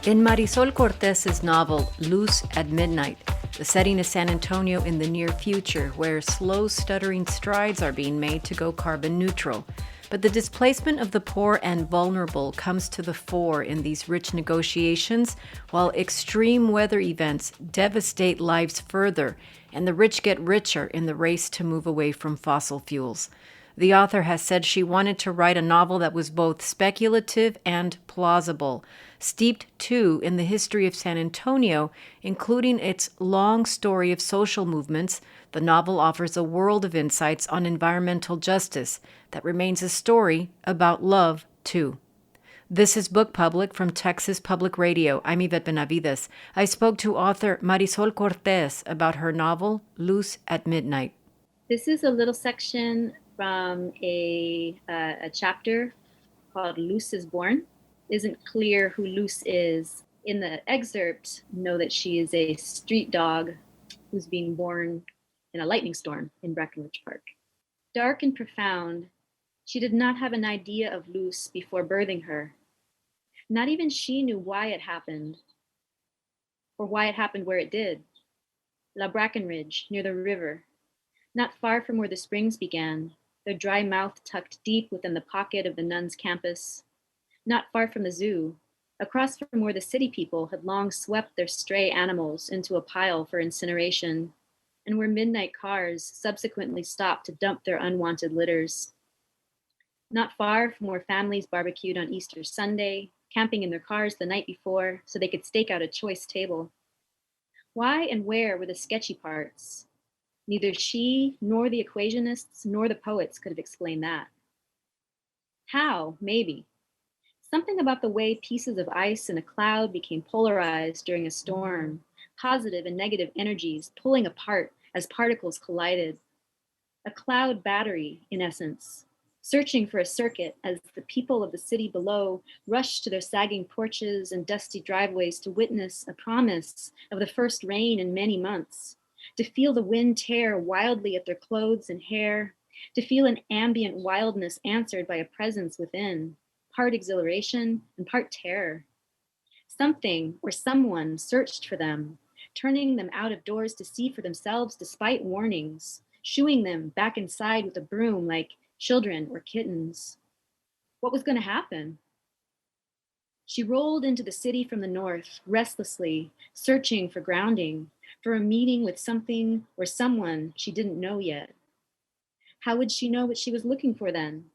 In Marisol Cortez's novel Luz at Midnight, the setting is San Antonio in the near future, where slow, stuttering strides are being made to go carbon neutral. But the displacement of the poor and vulnerable comes to the fore in these rich negotiations, while extreme weather events devastate lives further, and the rich get richer in the race to move away from fossil fuels. The author has said she wanted to write a novel that was both speculative and plausible, steeped too in the history of San Antonio, including its long story of social movements. The novel offers a world of insights on environmental justice that remains a story about love, too. This is Book Public from Texas Public Radio. I'm Yvette Benavides. I spoke to author Marisol Cortez about her novel, Luz at Midnight. This is a little section from a chapter called Luz is Born. It isn't clear who Luz is. In the excerpt, know that she is a street dog who's being born in a lightning storm in Breckenridge Park. Dark and profound, she did not have an idea of Luz before birthing her. Not even she knew why it happened, or why it happened where it did. La Brackenridge, near the river, not far from where the springs began, their dry mouth tucked deep within the pocket of the nuns' campus, not far from the zoo, across from where the city people had long swept their stray animals into a pile for incineration, and where midnight cars subsequently stopped to dump their unwanted litters. Not far from where families barbecued on Easter Sunday, camping in their cars the night before so they could stake out a choice table. Why and where were the sketchy parts? Neither she, nor the equationists, nor the poets could have explained that. How? Maybe. Something about the way pieces of ice in a cloud became polarized during a storm, positive and negative energies pulling apart as particles collided. A cloud battery, in essence, searching for a circuit as the people of the city below rushed to their sagging porches and dusty driveways to witness a promise of the first rain in many months. To feel the wind tear wildly at their clothes and hair, to feel an ambient wildness answered by a presence within, part exhilaration and part terror. Something or someone searched for them, turning them out of doors to see for themselves despite warnings, shooing them back inside with a broom like children or kittens. What was going to happen? She rolled into the city from the north, restlessly, searching for grounding, for a meeting with something or someone she didn't know yet. How would she know what she was looking for then?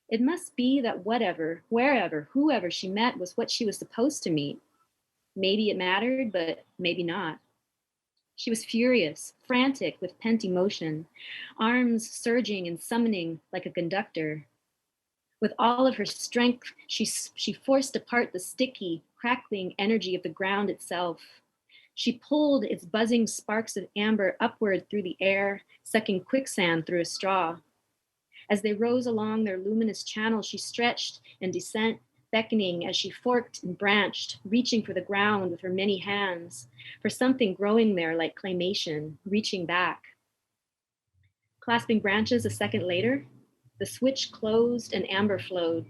It must be that whatever, wherever, whoever she met was what she was supposed to meet. Maybe it mattered, but maybe not. She was furious, frantic with pent emotion, arms surging and summoning like a conductor. With all of her strength, she forced apart the sticky, crackling energy of the ground itself. She pulled its buzzing sparks of amber upward through the air, sucking quicksand through a straw. As they rose along their luminous channel, she stretched and descent, beckoning as she forked and branched, reaching for the ground with her many hands, for something growing there like claymation, reaching back. Clasping branches a second later, the switch closed and amber flowed.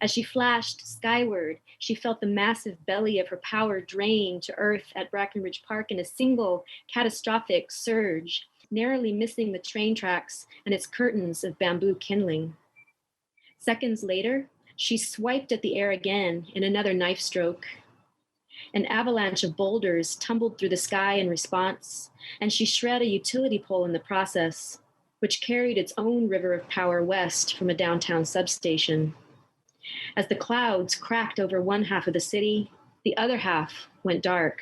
As she flashed skyward, she felt the massive belly of her power drain to earth at Brackenridge Park in a single catastrophic surge, narrowly missing the train tracks and its curtains of bamboo kindling. Seconds later, she swiped at the air again in another knife stroke. An avalanche of boulders tumbled through the sky in response, and she shred a utility pole in the process, which carried its own river of power west from a downtown substation. As the clouds cracked over one half of the city, the other half went dark.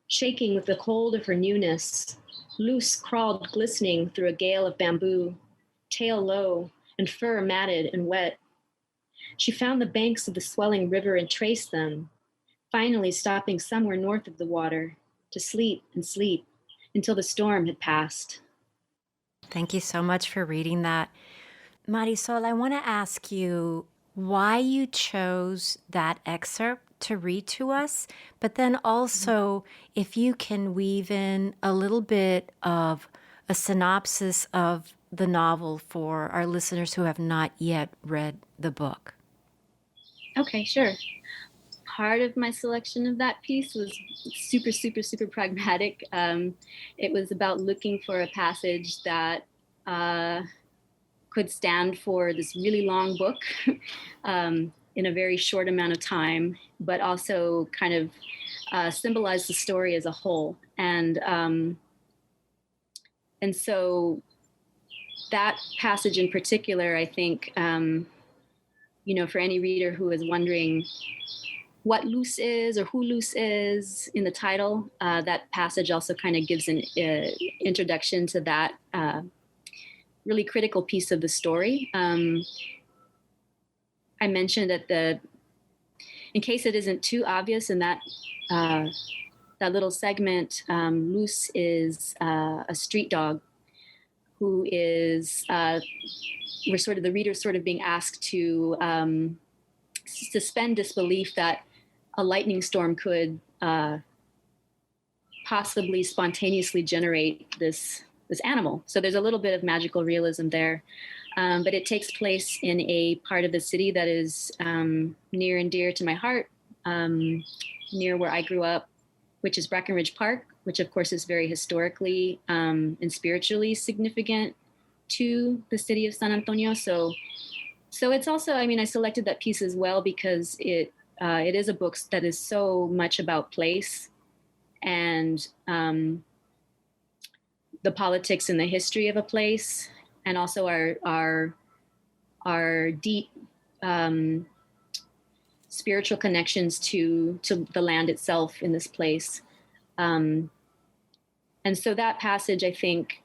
Shaking with the cold of her newness, Luz crawled glistening through a gale of bamboo, tail low and fur matted and wet. She found the banks of the swelling river and traced them, finally stopping somewhere north of the water, to sleep and sleep until the storm had passed. Thank you so much for reading that. Marisol, I want to ask you why you chose that excerpt to read to us, but then also if you can weave in a little bit of a synopsis of the novel for our listeners who have not yet read the book. Okay, sure. part of my selection of that piece was super, super, super pragmatic. It was about looking for a passage that could stand for this really long book in a very short amount of time, but also kind of symbolize the story as a whole. And so that passage in particular, I think, for any reader who is wondering what Luz is or who Luz is in the title, that passage also kind of gives an introduction to that really critical piece of the story. I mentioned in case it isn't too obvious in that little segment, Luz is a street dog who is, the reader sort of being asked to suspend disbelief that a lightning storm could possibly spontaneously generate this animal. So there's a little bit of magical realism there. But it takes place in a part of the city that is near and dear to my heart, near where I grew up, which is Breckenridge Park, which of course is very historically and spiritually significant to the city of San Antonio. So it's also, I selected that piece as well because it is a book that is so much about place and the politics and the history of a place, and also our deep spiritual connections to the land itself in this place. And so that passage, I think,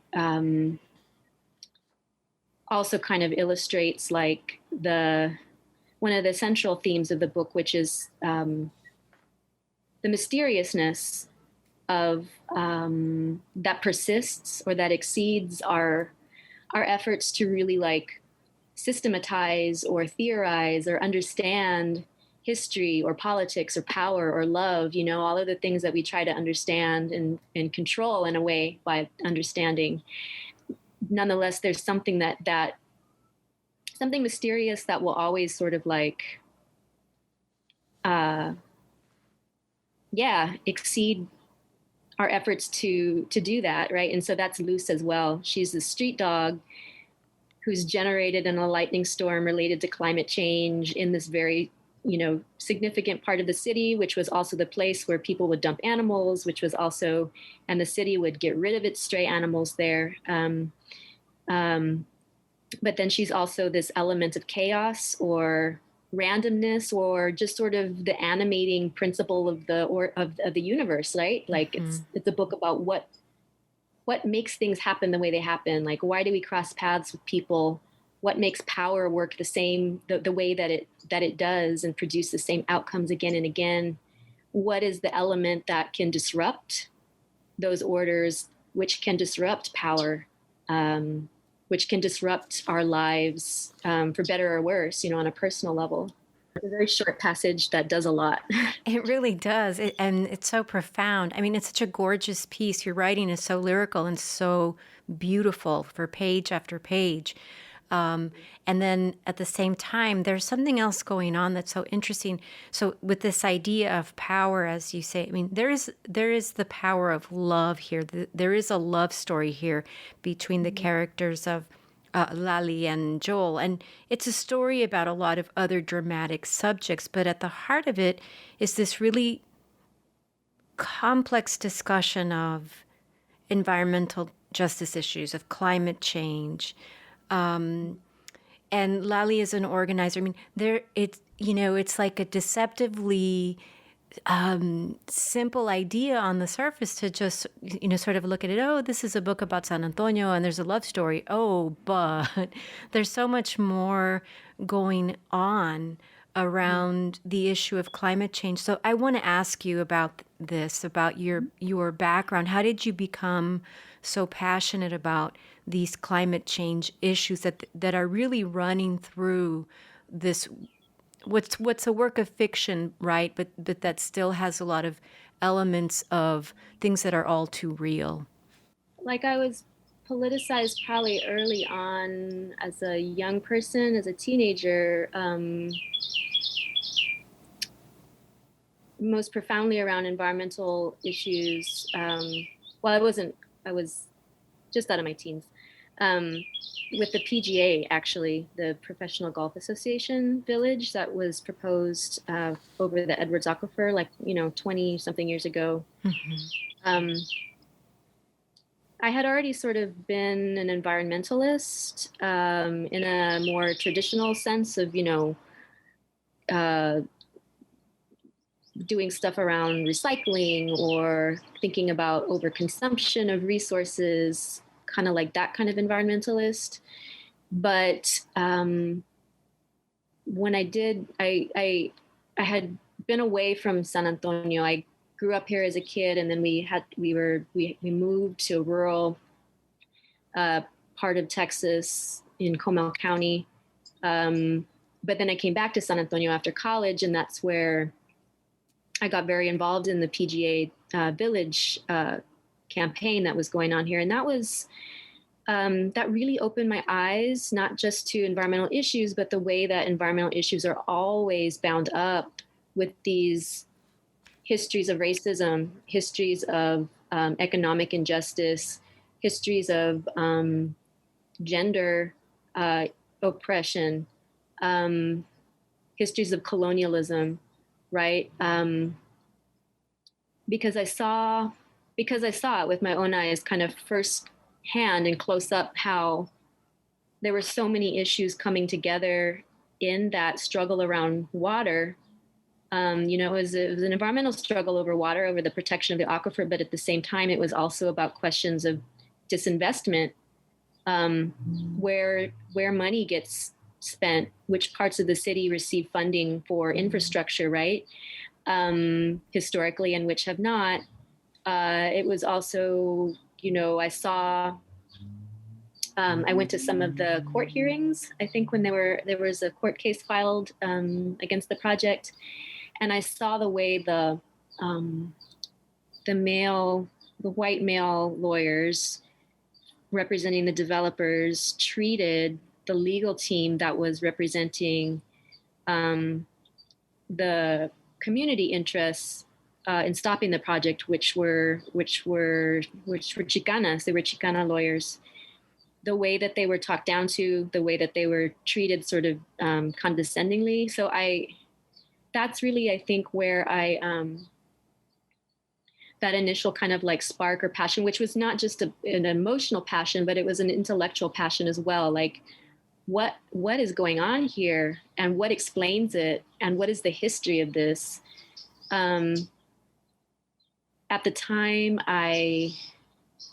also kind of illustrates like one of the central themes of the book, which is the mysteriousness of that persists or that exceeds our efforts to really like systematize or theorize or understand history or politics or power or love, all of the things that we try to understand and control in a way by understanding. Nonetheless, there's something something mysterious that will always sort of like, exceed our efforts to do that, right? And so that's Luz as well. She's the street dog who's generated in a lightning storm related to climate change in this very, significant part of the city, which was also the place where people would dump animals, and the city would get rid of its stray animals there. But then she's also this element of chaos or randomness, or just sort of the animating principle of the universe, right? Like it's a book about what makes things happen the way they happen. Like, why do we cross paths with people? What makes power work the same, the way that it does and produce the same outcomes again and again? What is the element that can disrupt those orders, which can disrupt power, which can disrupt our lives for better or worse, on a personal level? It's a very short passage that does a lot. It really does. And it's so profound. It's such a gorgeous piece. Your writing is so lyrical and so beautiful for page after page. And then at the same time, there's something else going on that's so interesting. So with this idea of power, as you say, there is the power of love here. There is a love story here between the characters of Lali and Joel. And it's a story about a lot of other dramatic subjects, but at the heart of it is this really complex discussion of environmental justice issues, of climate change. And Lali is an organizer. It's like a deceptively simple idea on the surface to just, sort of look at it. Oh, this is a book about San Antonio and there's a love story. Oh, but there's so much more going on around the issue of climate change. So I want to ask you about this, about your background. How did you become so passionate about these climate change issues that are really running through this, what's a work of fiction, right? But that still has a lot of elements of things that are all too real. Like, I was politicized probably early on as a young person, as a teenager. most profoundly around environmental issues. Well, I was just out of my teens. Um, with the PGA, actually, the Professional Golf Association village that was proposed over the Edwards Aquifer, like, 20 something years ago. Um, I had already sort of been an environmentalist in a more traditional sense of, uh, doing stuff around recycling or thinking about overconsumption of resources, kind of like that kind of environmentalist. But when I had been away from San Antonio. I grew up here as a kid, and then we moved to a rural part of Texas in Comal County. But then I came back to San Antonio after college, and that's where I got very involved in the PGA Village campaign that was going on here, and that really opened my eyes, not just to environmental issues, but the way that environmental issues are always bound up with these histories of racism, histories of economic injustice, histories of gender oppression, histories of colonialism, right? Because I saw it with my own eyes, kind of first hand and close up, how there were so many issues coming together in that struggle around water. It was an environmental struggle over water, over the protection of the aquifer, but at the same time, it was also about questions of disinvestment, where money gets spent, which parts of the city receive funding for infrastructure, right? Historically, and which have not. It was also, I went to some of the court hearings. I think when there was a court case filed against the project, and I saw the way the white male lawyers representing the developers treated the legal team that was representing the community interests in stopping the project, which were Chicanas. They were Chicana lawyers. The way that they were talked down to, the way that they were treated sort of condescendingly. So that's really, I think, where that initial kind of like spark or passion, which was not just an emotional passion, but it was an intellectual passion as well. Like, what is going on here, and what explains it, and what is the history of this? At the time I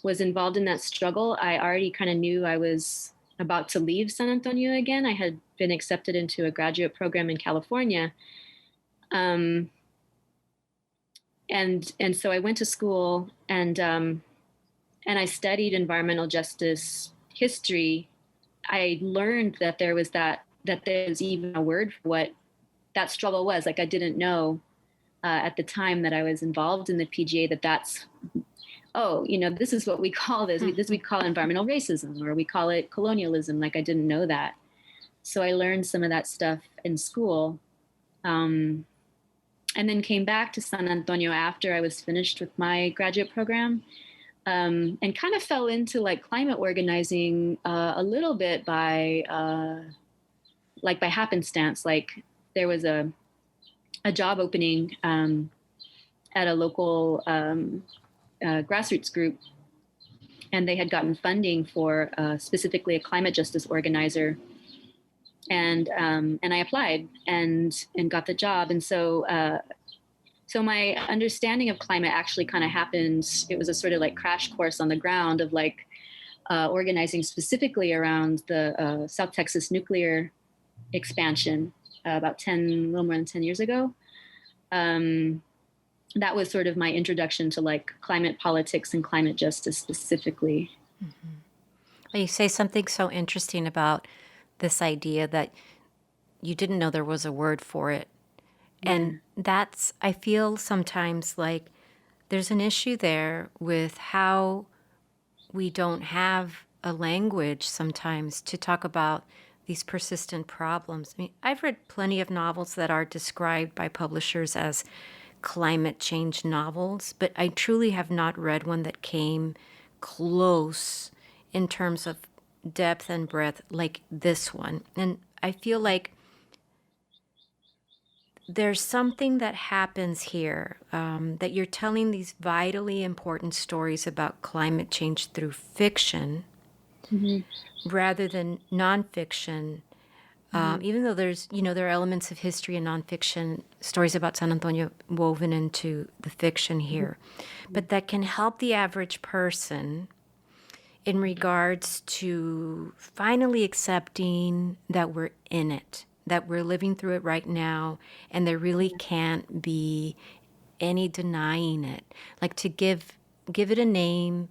was involved in that struggle, I already kind of knew I was about to leave San Antonio again. I had been accepted into a graduate program in California. And so I went to school, and I studied environmental justice history. I learned that there was even a word for what that struggle was. Like, I didn't know at the time that I was involved in the PGA this is what we call this. We call it environmental racism, or we call it colonialism. Like, I didn't know that. So I learned some of that stuff in school. And then came back to San Antonio after I was finished with my graduate program, and kind of fell into like climate organizing a little bit by happenstance. Like, there was a job opening at a local grassroots group, and they had gotten funding for specifically a climate justice organizer. And I applied and got the job. And so my understanding of climate actually kind of happened. It was a sort of like crash course on the ground of like organizing specifically around the South Texas nuclear expansion about a little more than 10 years ago. That was sort of my introduction to like climate politics and climate justice specifically. Mm-hmm. Well, you say something so interesting about this idea that you didn't know there was a word for it. Yeah. And I feel sometimes like there's an issue there with how we don't have a language sometimes to talk about these persistent problems. I mean, I've read plenty of novels that are described by publishers as climate change novels, but I truly have not read one that came close in terms of depth and breadth like this one. And I feel like there's something that happens here, that you're telling these vitally important stories about climate change through fiction rather than nonfiction. Even though there are elements of history and nonfiction stories about San Antonio woven into the fiction here, but that can help the average person in regards to finally accepting that we're in it, that we're living through it right now, and there really can't be any denying it. Like to give it a name,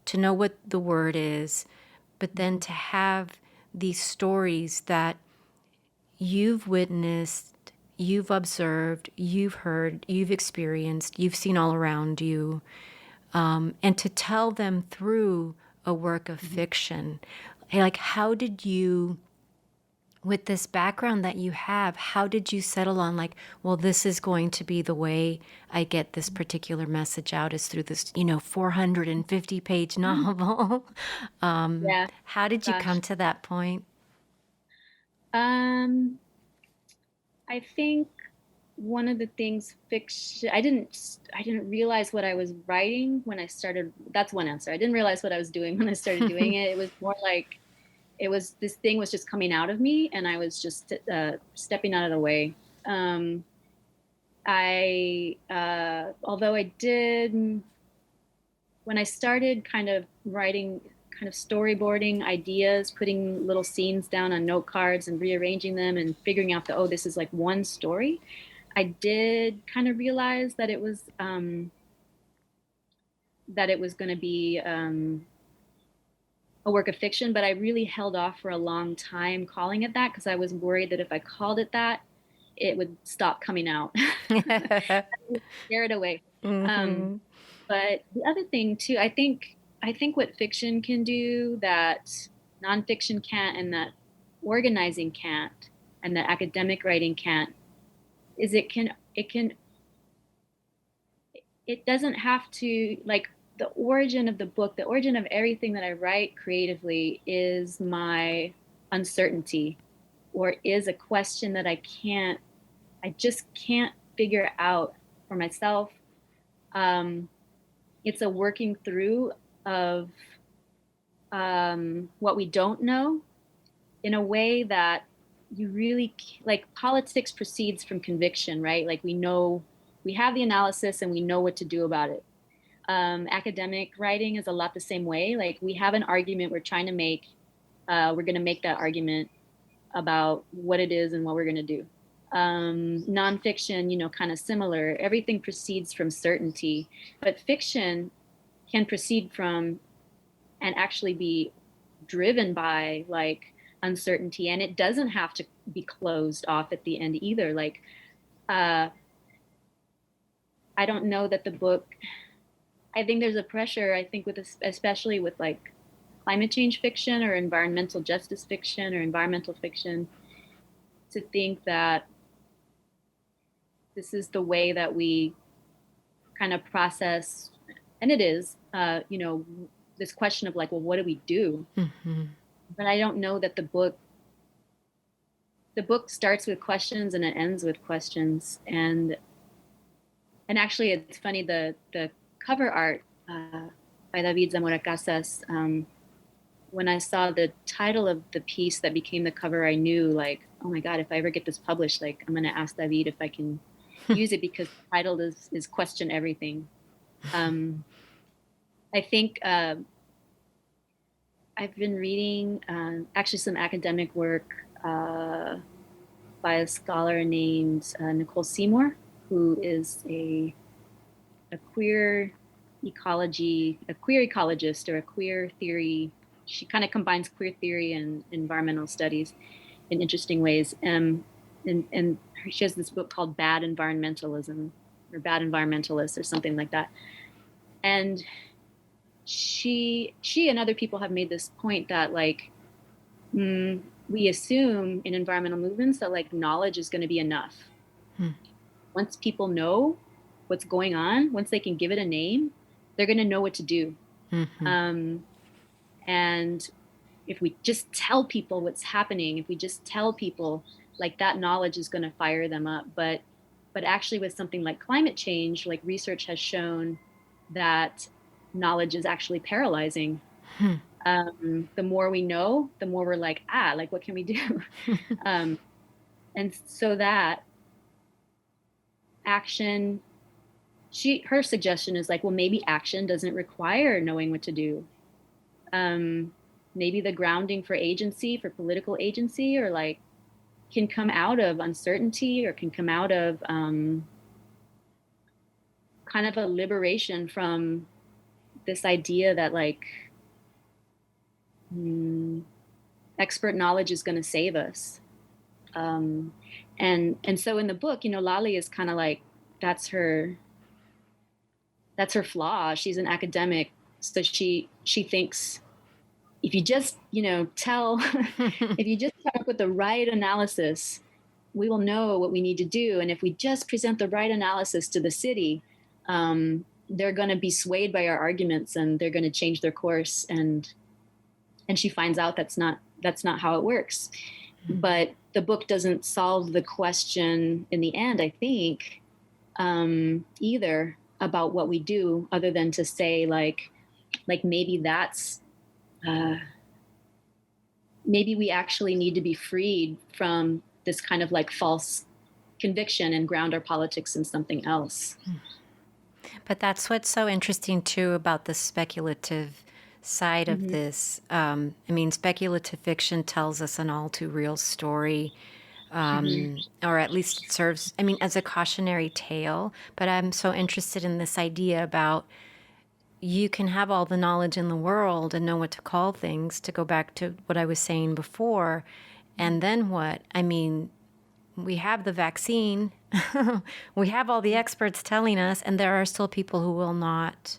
to know what the word is, but then to have these stories that you've witnessed, you've observed, you've heard, you've experienced, you've seen all around you, and to tell them through a work of fiction. Like, how did you, with this background that you have, how did you settle on, like, well, this is going to be the way I get this particular message out, is through this, 450-page novel? Yeah. How did you Gosh. come to that point? I think one of the things fiction, I didn't realize what I was writing when I started. That's one answer. I didn't realize what I was doing when I started doing it. It was more like this thing was just coming out of me, and I was just stepping out of the way. Although I did, when I started kind of writing, kind of storyboarding ideas, putting little scenes down on note cards and rearranging them and figuring out that, oh, this is like one story, I did kind of realize that it was going to be a work of fiction, but I really held off for a long time calling it that because I was worried that if I called it that, it would stop coming out. Scare it away. Mm-hmm. But the other thing too, I think what fiction can do that nonfiction can't, and that organizing can't, and that academic writing can't, is it doesn't have to, like, the origin of the book, the origin of everything that I write creatively is my uncertainty, or is a question that I just can't figure out for myself. It's a working through of what we don't know in a way that you really, like, politics proceeds from conviction, right? Like, we have the analysis and we know what to do about it. Academic writing is a lot the same way. Like, we have an argument we're trying to make. We're going to make that argument about what it is and what we're going to do. Nonfiction, kind of similar. Everything proceeds from certainty, but fiction can proceed from and actually be driven by, like, uncertainty, and it doesn't have to be closed off at the end either. Like, I don't know that the book, I think there's a pressure, I think, especially with, like, climate change fiction or environmental justice fiction or environmental fiction, to think that this is the way that we kind of process, and it is, this question of, like, well, what do we do? Mm-hmm. But I don't know that the book starts with questions and it ends with questions. And actually, it's funny, the cover art by David Zamora Casas, when I saw the title of the piece that became the cover, I knew, like, oh my God, if I ever get this published, like, I'm going to ask David if I can use it, because the title is Question Everything. I think I've been reading actually some academic work by a scholar named Nicole Seymour, who is a queer ecologist, or a queer theory. She kind of combines queer theory and environmental studies in interesting ways. And she has this book called Bad Environmentalism, or Bad Environmentalists, or something like that. And she and other people have made this point that, like, we assume in environmental movements that, like, knowledge is going to be enough. Once people know, what's going on, once they can give it a name, they're going to know what to do. And if we just tell people what's happening, if we just tell people, like, that knowledge is going to fire them up. But actually with something like climate change, like, research has shown that knowledge is actually paralyzing. The more we know, the more we're like, like, what can we do? And so that action, her suggestion is like, well, maybe action doesn't require knowing what to do. Maybe the grounding for agency, for political agency, or like, can come out of uncertainty, or can come out of kind of a liberation from this idea that, like, expert knowledge is going to save us. And so in the book, Lali is kind of like, that's her flaw. She's an academic, so she thinks, if you just if you just come up with the right analysis, we will know what we need to do. And if we just present the right analysis to the city, they're going to be swayed by our arguments, and they're going to change their course. And she finds out that's not how it works. But the book doesn't solve the question in the end, I think, either, about what we do, other than to say, like maybe that's, maybe we actually need to be freed from this kind of like false conviction and ground our politics in something else. But that's what's so interesting too about the speculative side of this. I mean, speculative fiction tells us an all too real story, or at least it serves, as a cautionary tale. But I'm so interested in this idea about, you can have all the knowledge in the world and know what to call things, to go back to what I was saying before. And then what? We have the vaccine, we have all the experts telling us, and there are still people who will not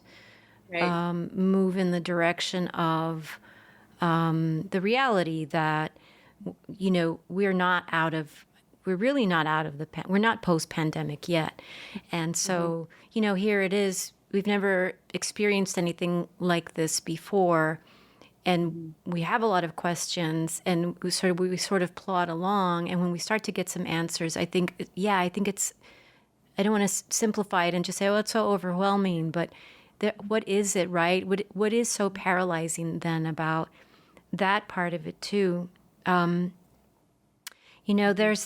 move in the direction of the reality that, we're really not out of we're not post-pandemic yet. And so, here it is. We've never experienced anything like this before, and we have a lot of questions, and we sort of plod along. And when we start to get some answers, I think it's, I don't want to simplify it and just say, oh, it's so overwhelming, but what is it, right? What is so paralyzing then about that part of it too? There's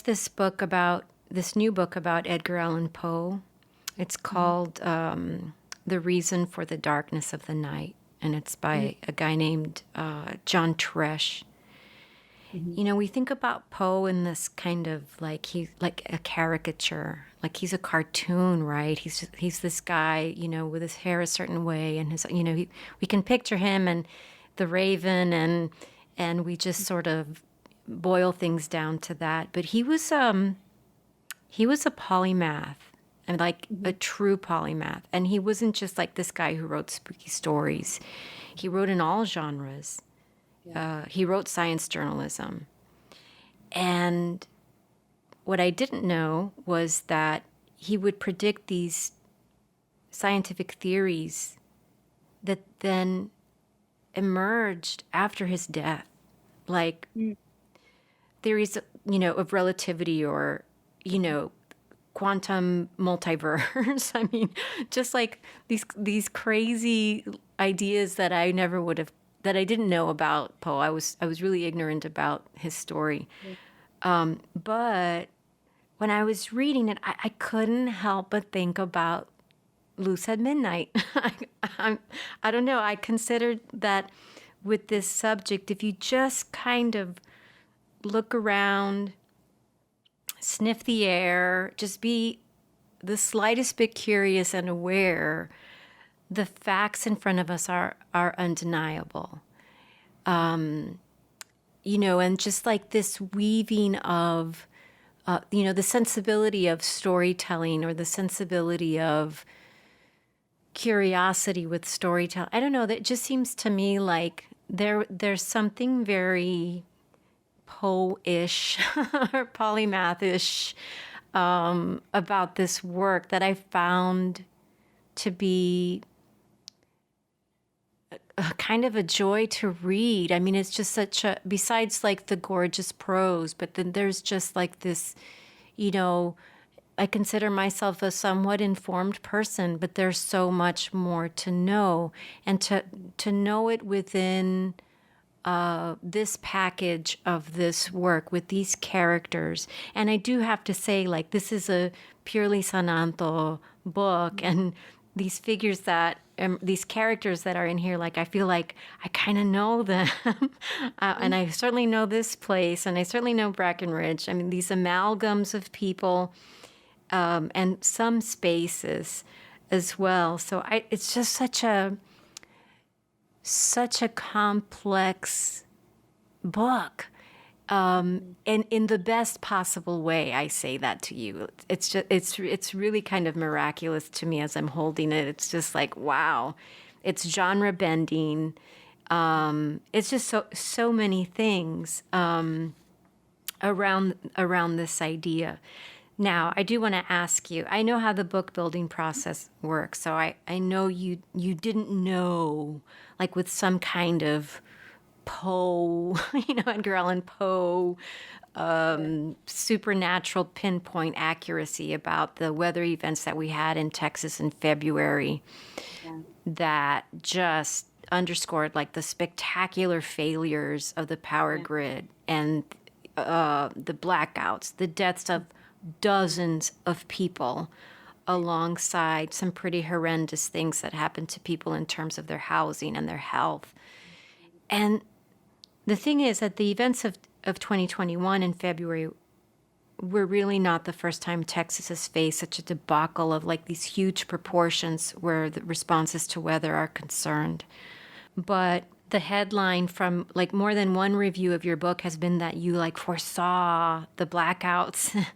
this new book about Edgar Allan Poe. It's called The Reason for the Darkness of the Night, and it's by a guy named John Teresh. We think about Poe in this kind of he's like a caricature, like he's a cartoon, right? He's this guy, with his hair a certain way, and his, we can picture him and the Raven, and we just sort of boil things down to that. But he was a polymath. And a true polymath. And he wasn't just like this guy who wrote spooky stories. He wrote in all genres. Yeah. He wrote science journalism. And what I didn't know was that he would predict these scientific theories that then emerged after his death. Like theories, of relativity, or, quantum multiverse. Just like these crazy ideas that I never would have, that I didn't know about Poe. I was really ignorant about his story. But when I was reading it, I couldn't help but think about Loose at Midnight. I don't know. I considered that with this subject, if you just kind of look around, sniff the air, just be the slightest bit curious and aware, the facts in front of us are undeniable. And just like this weaving of, the sensibility of storytelling, or the sensibility of curiosity with storytelling. I don't know, that just seems to me like there's something very Poe-ish or polymath-ish about this work that I found to be a kind of a joy to read. I mean, it's just such a, besides like the gorgeous prose, but then there's just like this, you know, I consider myself a somewhat informed person, but there's so much more to know, and to know it within this package of this work with these characters. And I do have to say, like, this is a purely Sananto book, and these figures that, these characters that are in here, like, I feel like I kind of know them. And I certainly know this place, and I certainly know Brackenridge. I mean, these amalgams of people, and some spaces as well. So it's just such a complex book, and in the best possible way. I say that to you. It's just it's really kind of miraculous to me as I'm holding it. It's just like, wow, it's genre bending. It's just so many things around this idea. Now, I do want to ask you, I know how the book building process works, so I know you didn't know, like with some kind of Poe, Edgar Allan Poe, supernatural pinpoint accuracy about the weather events that we had in Texas in February, that just underscored like the spectacular failures of the power grid, and the blackouts, the deaths of dozens of people, alongside some pretty horrendous things that happened to people in terms of their housing and their health. And the thing is that the events of 2021 in February were really not the first time Texas has faced such a debacle of like these huge proportions where the responses to weather are concerned. But the headline from like more than one review of your book has been that you like foresaw the blackouts.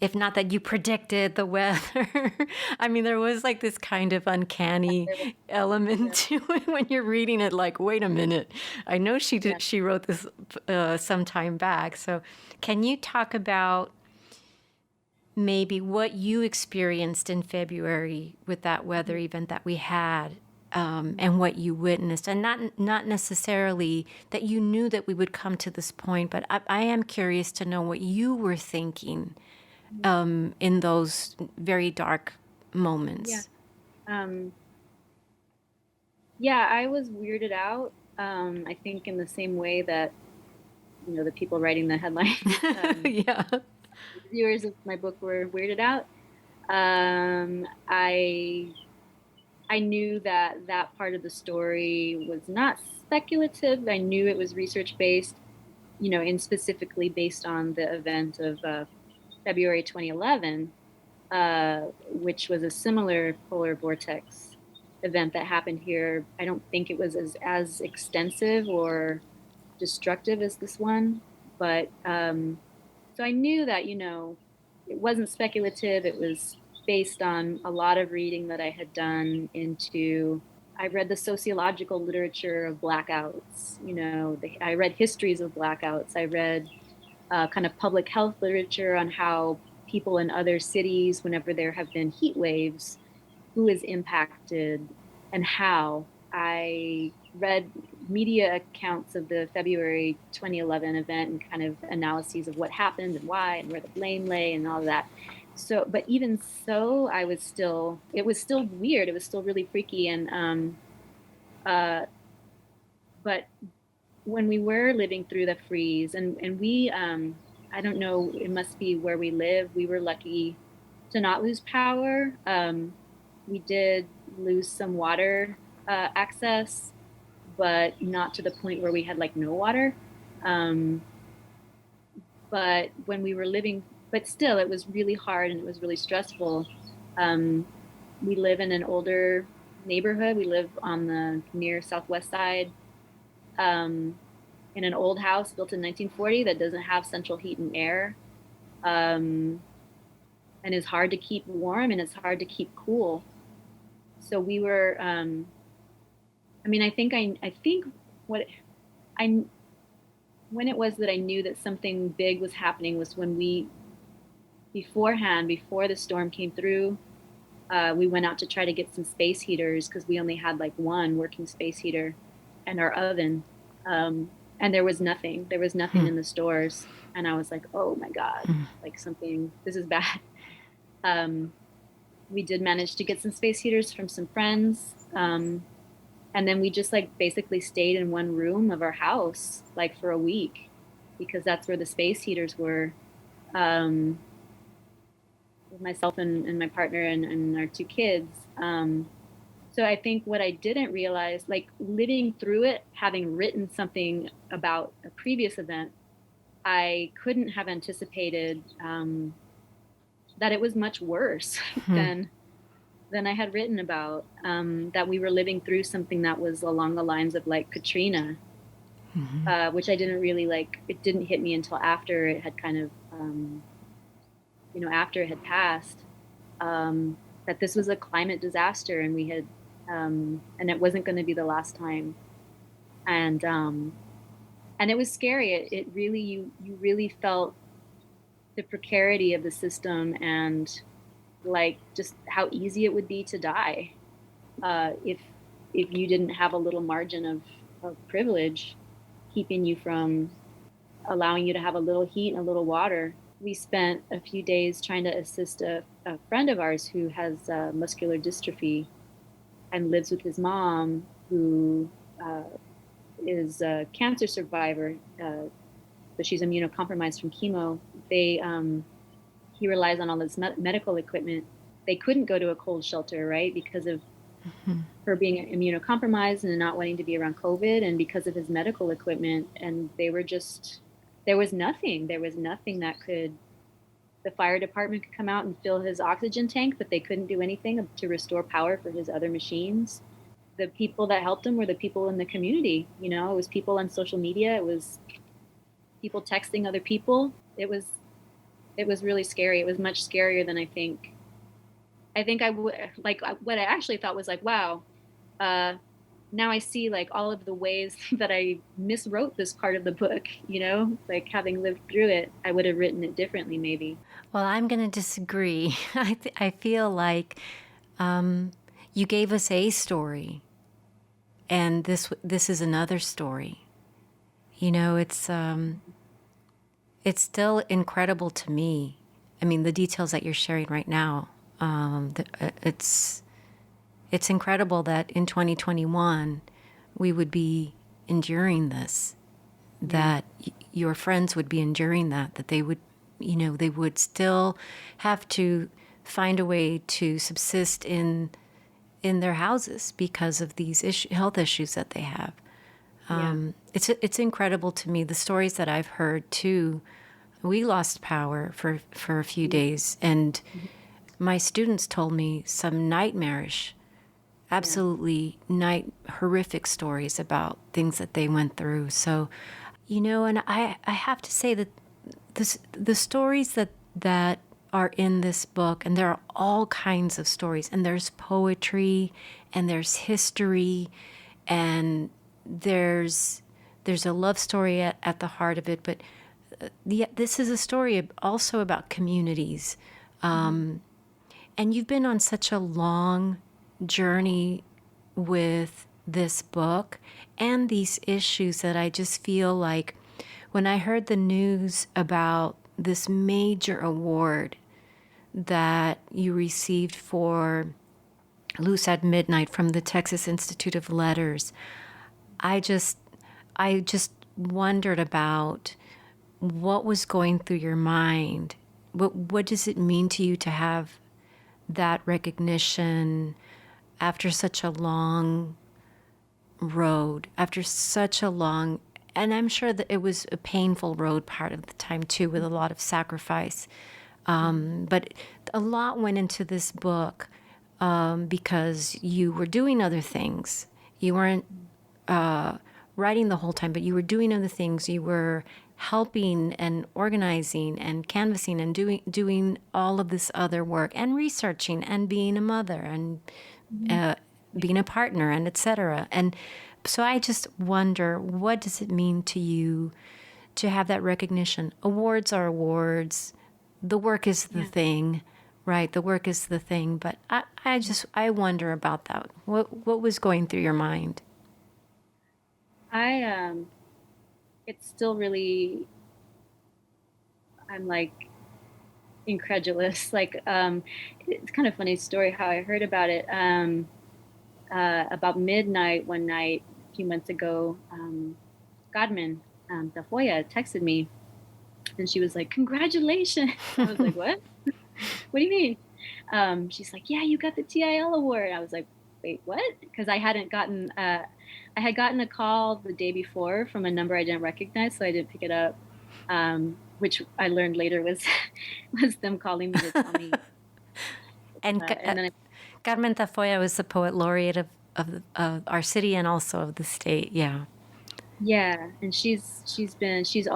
If not that you predicted the weather. I mean, there was like this kind of uncanny element to it when you're reading it, like, wait a minute, I know she wrote this some time back. So can you talk about maybe what you experienced in February with that weather event that we had, and what you witnessed, and not necessarily that you knew that we would come to this point, but I am curious to know what you were thinking in those very dark moments. I was weirded out. I think in the same way that the people writing the headlines, viewers of my book were weirded out. I knew that part of the story was not speculative. I knew it was research based, and specifically based on the event of February 2011, which was a similar polar vortex event that happened here. I don't think it was as extensive or destructive as this one, but so I knew that it wasn't speculative. It was based on a lot of reading that I had done I read the sociological literature of blackouts. I read histories of blackouts. I read kind of public health literature on how people in other cities, whenever there have been heat waves, who is impacted and how. I read media accounts of the February 2011 event and kind of analyses of what happened and why and where the blame lay and all of that. So, but even so, it was still weird. It was still really freaky. And, but when we were living through the freeze and we, I don't know, it must be where we live. We were lucky to not lose power. We did lose some water access, but not to the point where we had like no water. But when we were living, but still, it was really hard and it was really stressful. We live in an older neighborhood. We live on the near southwest side, in an old house built in 1940 that doesn't have central heat and air, and is hard to keep warm and it's hard to keep cool. So we were. I think when it was that I knew that something big was happening was when we beforehand, before the storm came through, we went out to try to get some space heaters because we only had like one working space heater and our oven. And there was nothing. There was nothing in the stores. And I was like, oh my God, like something, this is bad. Um, we did manage to get some space heaters from some friends. And then we just like basically stayed in one room of our house like for a week because that's where the space heaters were. Um, with myself and my partner and our two kids. So I think what I didn't realize, like living through it, having written something about a previous event, I couldn't have anticipated that it was much worse than I had written about. That we were living through something that was along the lines of like Katrina, which I didn't really like. It didn't hit me until after it had kind of, after it had passed. That this was a climate disaster, and we had, and it wasn't going to be the last time. And it was scary. It really, you really felt the precarity of the system and like just how easy it would be to die if you didn't have a little margin of privilege keeping you from allowing you to have a little heat and a little water. We spent a few days trying to assist a friend of ours who has muscular dystrophy and lives with his mom, who is a cancer survivor, but she's immunocompromised from chemo. He relies on all this medical equipment. They couldn't go to a cold shelter, right, because of her being immunocompromised and not wanting to be around COVID, and because of his medical equipment. And there was nothing that the fire department could come out and fill his oxygen tank, but they couldn't do anything to restore power for his other machines. The people that helped him were the people in the community. It was people on social media. It was people texting other people. It was really scary. It was much scarier than I think I would, like, what I actually thought was like, wow, now I see like all of the ways that I miswrote this part of the book, like having lived through it, I would have written it differently maybe. Well, I'm going to disagree. I feel like you gave us a story, and this is another story. It's still incredible to me. I mean, the details that you're sharing right now, it's incredible that in 2021 we would be enduring this, that your friends would be enduring that they would, they would still have to find a way to subsist in their houses because of these health issues that they have. It's incredible to me, the stories that I've heard too. We lost power for a few days, and my students told me some nightmarish, absolutely horrific stories about things that they went through. So, and I have to say that the stories that are in this book, and there are all kinds of stories, and there's poetry, and there's history, and there's a love story at the heart of it, but this is a story also about communities. And you've been on such a long journey with this book and these issues that I just feel like when I heard the news about this major award that you received for Loose at Midnight from the Texas Institute of Letters, I just wondered about what was going through your mind. What does it mean to you to have that recognition after such a long road, and I'm sure that it was a painful road part of the time too, with a lot of sacrifice. But a lot went into this book because you were doing other things. You weren't writing the whole time, but you were doing other things. You were helping and organizing and canvassing and doing all of this other work and researching and being a mother and being a partner and etc. And so I just wonder, what does it mean to you to have that recognition? Awards are awards. the work is the thing, right? The work is the thing. But I wonder about that. What was going through your mind? It's still really, I'm like incredulous. Like, it's kind of funny story how I heard about it. About midnight one night a few months ago, Godman, Tafoya texted me, and she was like, "Congratulations!" I was like, "What? What do you mean?" She's like, "Yeah, you got the TIL award." I was like, "Wait, what?" Because I had gotten a call the day before from a number I didn't recognize, so I didn't pick it up. Which I learned later was was them calling me to tell me. And And then Carmen Tafoya was the poet laureate of our city and also of the state. Yeah. yeah, and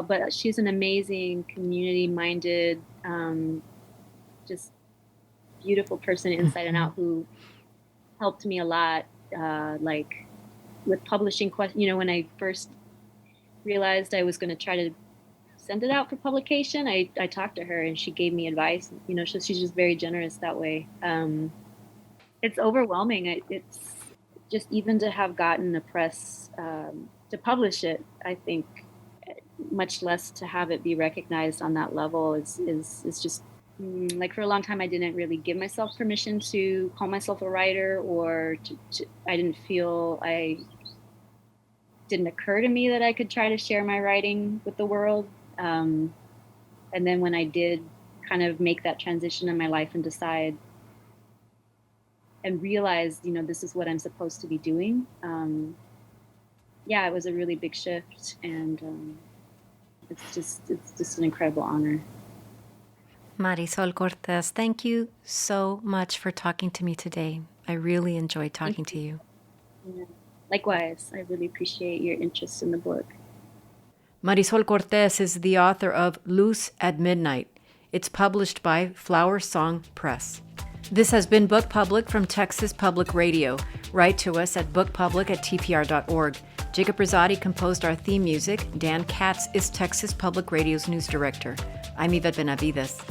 but she's an amazing community-minded, just beautiful person inside and out who helped me a lot, like with publishing questions. When I first realized I was going to try to send it out for publication, I talked to her and she gave me advice. She's just very generous that way. It's overwhelming. It's just even to have gotten a press to publish it, I think, much less to have it be recognized on that level is just like, for a long time I didn't really give myself permission to call myself a writer, or I didn't occur to me that I could try to share my writing with the world. And then when I did kind of make that transition in my life and decide and realize, this is what I'm supposed to be doing. It was a really big shift, and it's just an incredible honor. Marisol Cortez, thank you so much for talking to me today. I really enjoyed talking to you. Yeah. Likewise, I really appreciate your interest in the book. Marisol Cortez is the author of Luz at Midnight. It's published by Flower Song Press. This has been Book Public from Texas Public Radio. Write to us at bookpublic@tpr.org. Jacob Rosati composed our theme music. Dan Katz is Texas Public Radio's news director. I'm Yvette Benavides.